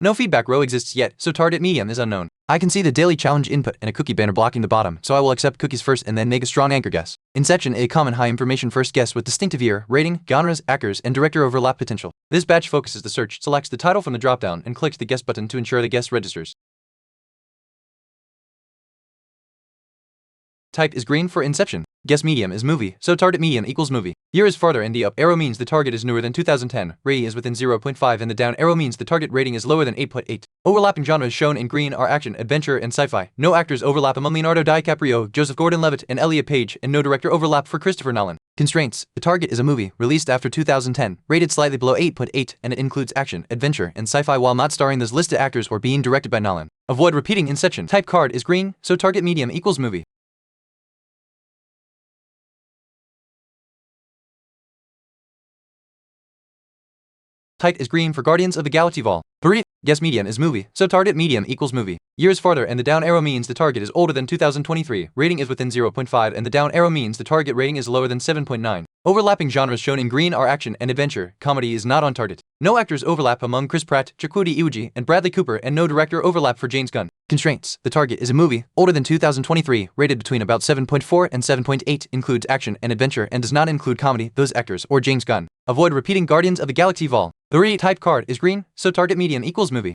No feedback row exists yet, so target medium is unknown. I can see the daily challenge input and a cookie banner blocking the bottom, so I will accept cookies first and then make a strong anchor guess. In section A, common high information first guess with distinctive year, rating, genres, actors, and director overlap potential. This batch focuses the search, selects the title from the dropdown, and clicks the guess button to ensure the guess registers. Type is green for inception. Guess medium is movie, so target medium equals movie. Year is farther and the up arrow means the target is newer than 2010, rating is within 0.5 and the down arrow means the target rating is lower than 8.8. Overlapping genres shown in green are action, adventure, and sci-fi. No actors overlap among Leonardo DiCaprio, Joseph Gordon-Levitt, and Elliot Page, and no director overlap for Christopher Nolan. Constraints: the target is a movie, released after 2010, rated slightly below 8.8, and it includes action, adventure, and sci-fi while not starring those listed actors or being directed by Nolan. Avoid repeating inception. Type card is green, so target medium equals movie. Type is green for Guardians of the Galaxy Vol. 3. Guess medium is movie, so target medium equals movie. Year is farther and the down arrow means the target is older than 2023, rating is within 0.5 and the down arrow means the target rating is lower than 7.9. Overlapping genres shown in green are action and adventure. Comedy is not on target. No actors overlap among Chris Pratt, Chiwetel Ejiofor, and Bradley Cooper, and no director overlap for James Gunn. Constraints: the target is a movie, older than 2023, rated between about 7.4 and 7.8, includes action and adventure, and does not include comedy, those actors, or James Gunn. Avoid repeating Guardians of the Galaxy Vol. The type card is green, so target medium equals movie.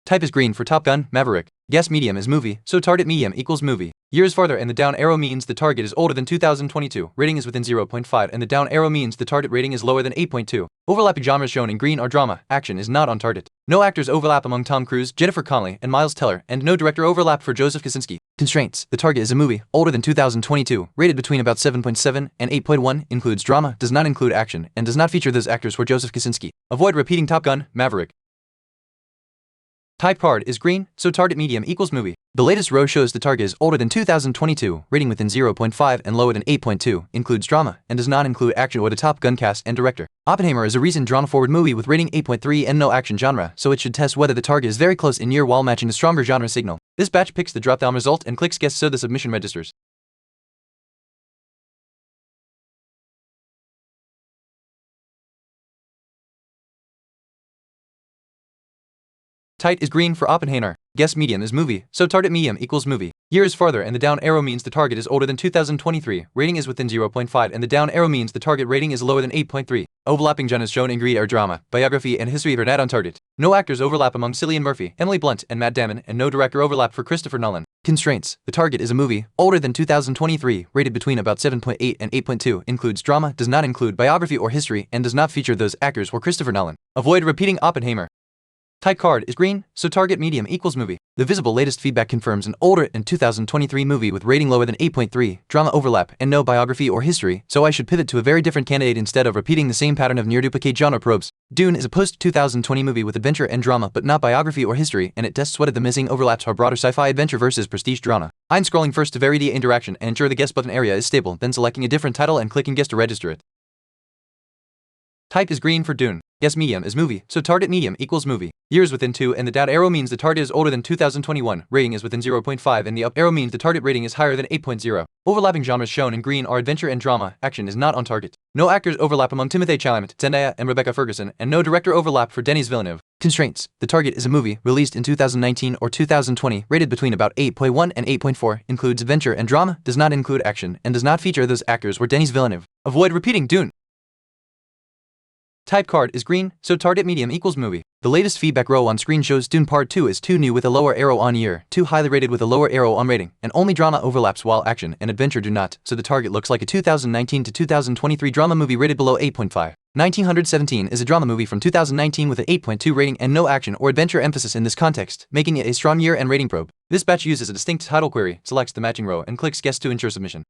Type is green for Top Gun: Maverick. Guess medium is movie, so target medium equals movie. Year is farther and the down arrow means the target is older than 2022, rating is within 0.5 and the down arrow means the target rating is lower than 8.2. Overlapping genres shown in green are drama, action is not on target. No actors overlap among Tom Cruise, Jennifer Connelly, and Miles Teller, and no director overlap for Joseph Kosinski. Constraints: the target is a movie, older than 2022, rated between about 7.7 and 8.1, includes drama, does not include action, and does not feature those actors for Joseph Kosinski. Avoid repeating Top Gun: Maverick. Type card is green, so target medium equals movie. The latest row shows the target is older than 2022, rating within 0.5 and lower than 8.2, includes drama, and does not include action or the Top Gun cast and director. Oppenheimer is a recent drama-forward movie with rating 8.3 and no action genre, so it should test whether the target is very close in year while matching the stronger genre signal. This batch picks the drop-down result and clicks guess so the submission registers. Type is green for Oppenheimer. Guess medium is movie, so target medium equals movie. Year is farther and the down arrow means the target is older than 2023, rating is within 0.5 and the down arrow means the target rating is lower than 8.3. Overlapping genres shown in green are drama, biography, and history are not on target. No actors overlap among Cillian Murphy, Emily Blunt, and Matt Damon, and no director overlap for Christopher Nolan. Constraints: the target is a movie, older than 2023, rated between about 7.8 and 8.2, includes drama, does not include biography or history, and does not feature those actors or Christopher Nolan. Avoid repeating Oppenheimer. Type card is green, so target medium equals movie. The visible latest feedback confirms an older and 2023 movie with rating lower than 8.3, drama overlap, and no biography or history, so I should pivot to a very different candidate instead of repeating the same pattern of near-duplicate genre probes. Dune is a post-2020 movie with adventure and drama but not biography or history, and it tests whether the missing overlaps are broader sci-fi adventure versus prestige drama. I'm scrolling first to vary the interaction and ensure the guess button area is stable, then selecting a different title and clicking guess to register it. Type is green for Dune. Guess medium is movie, so target medium equals movie. Year is within 2 and the down arrow means the target is older than 2021, rating is within 0.5 and the up arrow means the target rating is higher than 8.0. Overlapping genres shown in green are adventure and drama, action is not on target. No actors overlap among Timothée Chalamet, Zendaya, and Rebecca Ferguson, and no director overlap for Denis Villeneuve. Constraints: the target is a movie, released in 2019 or 2020, rated between about 8.1 and 8.4, includes adventure and drama, does not include action, and does not feature those actors or Denis Villeneuve. Avoid repeating Dune. Type card is green, so target medium equals movie. The latest feedback row on screen shows Dune Part 2 is too new with a lower arrow on year, too highly rated with a lower arrow on rating, and only drama overlaps while action and adventure do not, so the target looks like a 2019 to 2023 drama movie rated below 8.5. 1917 is a drama movie from 2019 with an 8.2 rating and no action or adventure emphasis in this context, making it a strong year and rating probe. This batch uses a distinct title query, selects the matching row, and clicks guess to ensure submission.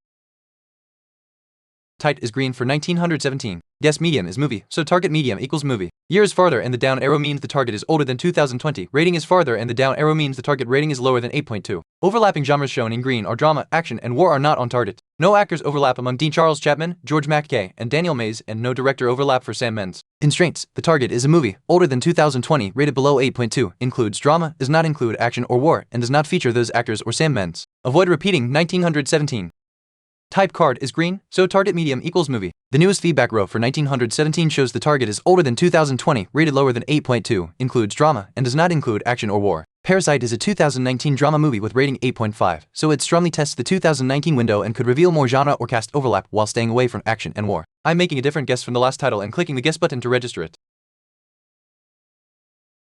Type is green for 1917. Guess medium is movie, so target medium equals movie. Year is farther and the down arrow means the target is older than 2020. Rating is farther and the down arrow means the target rating is lower than 8.2. Overlapping genres shown in green are drama, action, and war are not on target. No actors overlap among Dean Charles Chapman, George McKay, and Daniel Mays, and no director overlap for Sam Mendes. Constraints: the target is a movie, older than 2020, rated below 8.2, includes drama, does not include action or war, and does not feature those actors or Sam Mendes. Avoid repeating 1917. Type card is green, so target medium equals movie. The newest feedback row for 1917 shows the target is older than 2020, rated lower than 8.2, includes drama, and does not include action or war. Parasite is a 2019 drama movie with rating 8.5, so it strongly tests the 2019 window and could reveal more genre or cast overlap while staying away from action and war. I'm making a different guess from the last title and clicking the guess button to register it.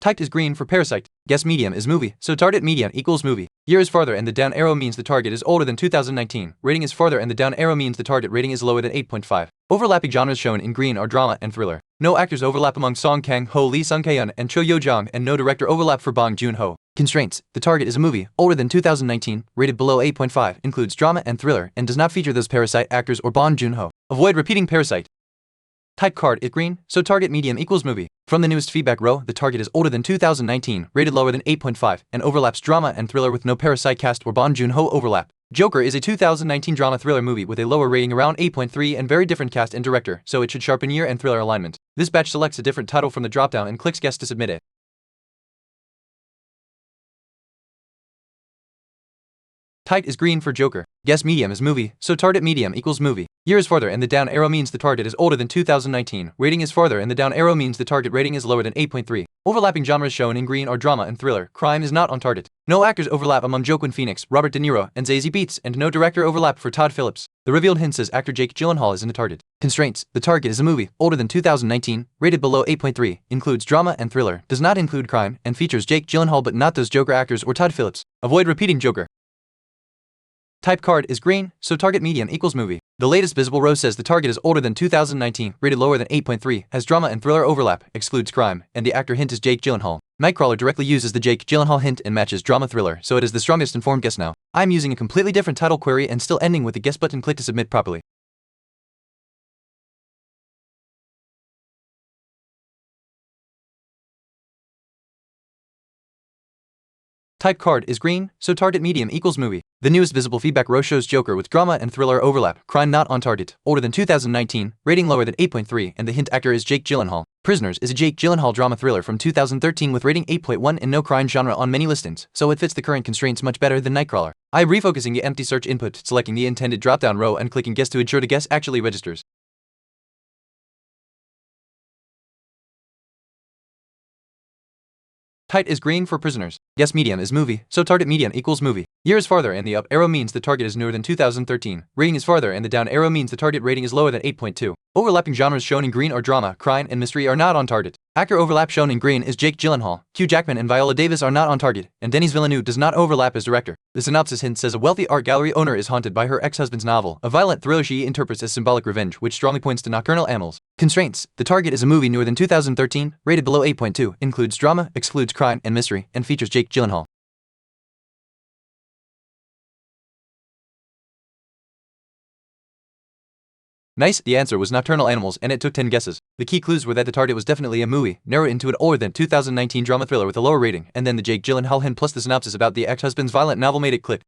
Typed is green for Parasite. Guess medium is movie, so target median equals movie. Year is farther and the down arrow means the target is older than 2019. Rating is farther and the down arrow means the target rating is lower than 8.5. Overlapping genres shown in green are drama and thriller. No actors overlap among Song Kang-ho, Lee Sung-kaeun, and Cho Yo-jong, and no director overlap for Bong Joon-ho. Constraints: the target is a movie, older than 2019, rated below 8.5, includes drama and thriller, and does not feature those Parasite actors or Bong Joon-ho. Avoid repeating Parasite. Type card is green, so target medium equals movie. From the newest feedback row, the target is older than 2019, rated lower than 8.5, and overlaps drama and thriller with no Parasite cast or Bong Joon-ho overlap. Joker is a 2019 drama thriller movie with a lower rating around 8.3 and very different cast and director, so it should sharpen year and thriller alignment. This batch selects a different title from the dropdown and clicks guess to submit it. Type is green for Joker. Guess medium is movie, so target medium equals movie. Year is farther and the down arrow means the target is older than 2019. Rating is farther and the down arrow means the target rating is lower than 8.3. Overlapping genres shown in green are drama and thriller. Crime is not on target. No actors overlap among Joaquin Phoenix, Robert De Niro, and Zazie Beetz, and no director overlap for Todd Phillips. The revealed hint says actor Jake Gyllenhaal is in the target. Constraints: the target is a movie, older than 2019, rated below 8.3, includes drama and thriller, does not include crime, and features Jake Gyllenhaal but not those Joker actors or Todd Phillips. Avoid repeating Joker. Type card is green, so target medium equals movie. The latest visible row says the target is older than 2019, rated lower than 8.3, has drama and thriller overlap, excludes crime, and the actor hint is Jake Gyllenhaal. Nightcrawler directly uses the Jake Gyllenhaal hint and matches drama thriller, so it is the strongest informed guess now. I'm using a completely different title query and still ending with the guess button. Click to submit properly. Type card is green, so target medium equals movie. The newest visible feedback row shows Joker with drama and thriller overlap, crime not on target, older than 2019, rating lower than 8.3, and the hint actor is Jake Gyllenhaal. Prisoners is a Jake Gyllenhaal drama thriller from 2013 with rating 8.1 and no crime genre on many listings, so it fits the current constraints much better than Nightcrawler. I'm refocusing the empty search input, selecting the intended drop-down row and clicking guess to ensure the guess actually registers. Type is green for Prisoners. Guess medium is movie, so target median equals movie. Year is farther and the up arrow means the target is newer than 2013. Rating is farther and the down arrow means the target rating is lower than 8.2. Overlapping genres shown in green are drama, crime, and mystery are not on target. Actor overlap shown in green is Jake Gyllenhaal. Hugh Jackman and Viola Davis are not on target, and Denis Villeneuve does not overlap as director. The synopsis hint says a wealthy art gallery owner is haunted by her ex-husband's novel, a violent thriller she interprets as symbolic revenge, which strongly points to nocturnal animals. Constraints: the target is a movie newer than 2013, rated below 8.2, includes drama, excludes crime and mystery, and features Jake Gyllenhaal. Nice, the answer was nocturnal animals and it took 10 guesses. The key clues were that the target was definitely a movie, narrowed into an older than 2019 drama thriller with a lower rating, and then the Jake Gyllenhaal hint plus the synopsis about the ex-husband's violent novel made it click.